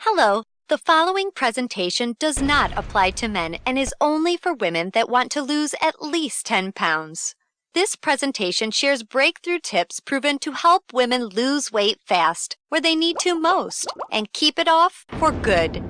Hello, the following presentation does not apply to men and is only for women that want to lose at least 10 pounds. This presentation shares breakthrough tips proven to help women lose weight fast, where they need to most, and keep it off for good.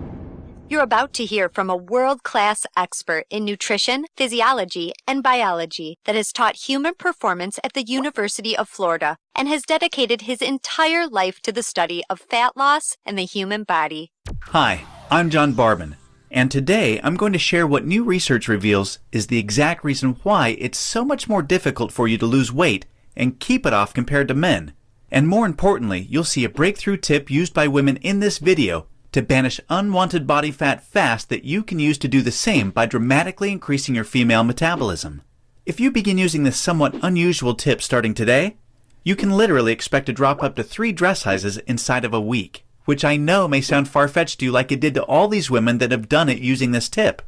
You're about to hear from a world-class expert in nutrition, physiology, and biology that has taught human performance at the University of Florida and has dedicated his entire life to the study of fat loss and the human body. Hi, I'm John Barban, and today I'm going to share what new research reveals is the exact reason why it's so much more difficult for you to lose weight and keep it off compared to men. And more importantly, you'll see a breakthrough tip used by women in this video to banish unwanted body fat fast that you can use to do the same by dramatically increasing your female metabolism. If you begin using this somewhat unusual tip starting today, you can literally expect to drop up to 3 dress sizes inside of a week, which I know may sound far-fetched to you like it did to all these women that have done it using this tip.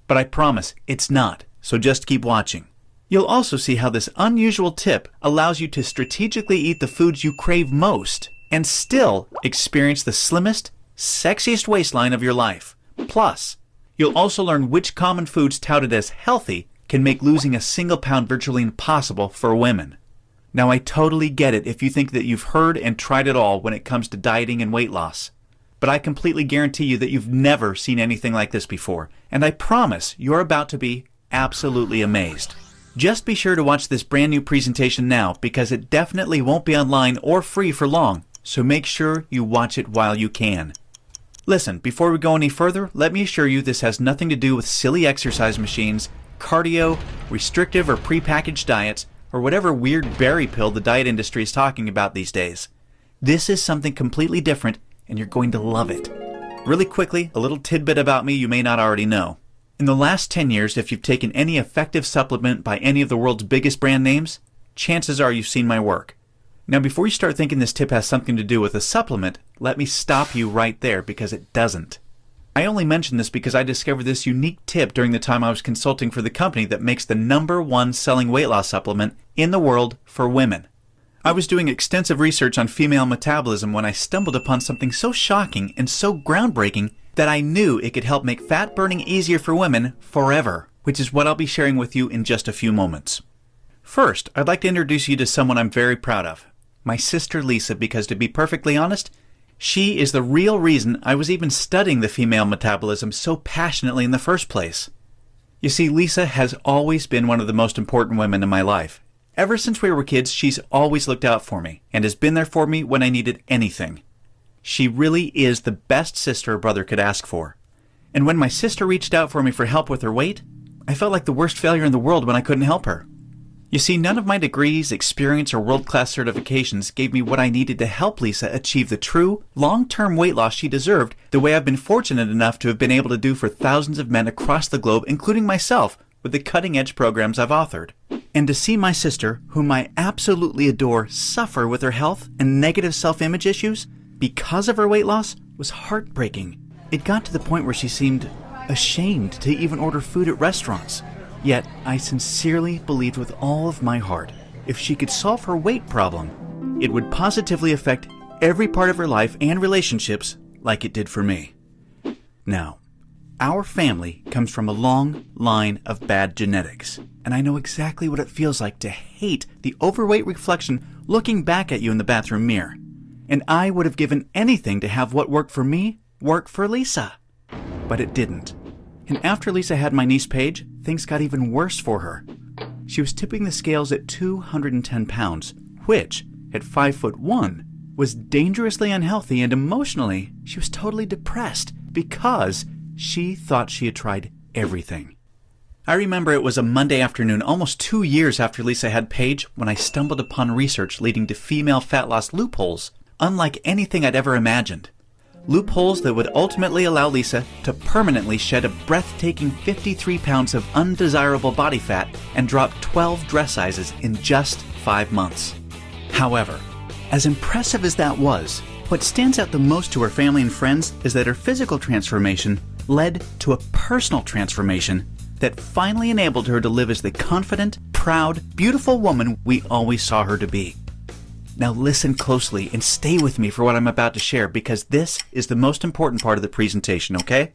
But I promise it's not, so just keep watching. You'll also see how this unusual tip allows you to strategically eat the foods you crave most and still experience the slimmest, sexiest waistline of your life. Plus, you'll also learn which common foods touted as healthy can make losing a single pound virtually impossible for women. Now, I totally get it if you think that you've heard and tried it all when it comes to dieting and weight loss. But I completely guarantee you that you've never seen anything like this before, and I promise you're about to be absolutely amazed. Just be sure to watch this brand new presentation now because it definitely won't be online or free for long, so make sure you watch it while you can. Listen, before we go any further, let me assure you this has nothing to do with silly exercise machines, cardio, restrictive or prepackaged diets, or whatever weird berry pill the diet industry is talking about these days. This is something completely different, and you're going to love it. Really quickly, a little tidbit about me you may not already know. In the last 10 years, if you've taken any effective supplement by any of the world's biggest brand names, chances are you've seen my work. Now, before you start thinking this tip has something to do with a supplement, let me stop you right there because it doesn't. I only mention this because I discovered this unique tip during the time I was consulting for the company that makes the #1 selling weight loss supplement in the world for women. I was doing extensive research on female metabolism when I stumbled upon something so shocking and so groundbreaking that I knew it could help make fat burning easier for women forever, which is what I'll be sharing with you in just a few moments. First, I'd like to introduce you to someone I'm very proud of. My sister Lisa, because to be perfectly honest, she is the real reason I was even studying the female metabolism so passionately in the first place. You see, Lisa has always been one of the most important women in my life. Ever since we were kids, she's always looked out for me and has been there for me when I needed anything. She really is the best sister a brother could ask for. And when my sister reached out for me for help with her weight, I felt like the worst failure in the world when I couldn't help her. You see, none of my degrees, experience, or world-class certifications gave me what I needed to help Lisa achieve the true, long-term weight loss she deserved the way I've been fortunate enough to have been able to do for thousands of men across the globe, including myself, with the cutting-edge programs I've authored. And to see my sister, whom I absolutely adore, suffer with her health and negative self-image issues because of her weight loss was heartbreaking. It got to the point where she seemed ashamed to even order food at restaurants. Yet, I sincerely believed with all of my heart, if she could solve her weight problem, it would positively affect every part of her life and relationships like it did for me. Now, our family comes from a long line of bad genetics, and I know exactly what it feels like to hate the overweight reflection looking back at you in the bathroom mirror. And I would have given anything to have what worked for me work for Lisa. But it didn't. And after Lisa had my niece Paige, things got even worse for her. She was tipping the scales at 210 pounds, which, at 5'1", was dangerously unhealthy, and emotionally, she was totally depressed because she thought she had tried everything. I remember it was a Monday afternoon, almost 2 years after Lisa had Paige, when I stumbled upon research leading to female fat loss loopholes, unlike anything I'd ever imagined. Loopholes that would ultimately allow Lisa to permanently shed a breathtaking 53 pounds of undesirable body fat and drop 12 dress sizes in just 5 months. However, as impressive as that was, what stands out the most to her family and friends is that her physical transformation led to a personal transformation that finally enabled her to live as the confident, proud, beautiful woman we always saw her to be. Now listen closely and stay with me for what I'm about to share because this is the most important part of the presentation, okay?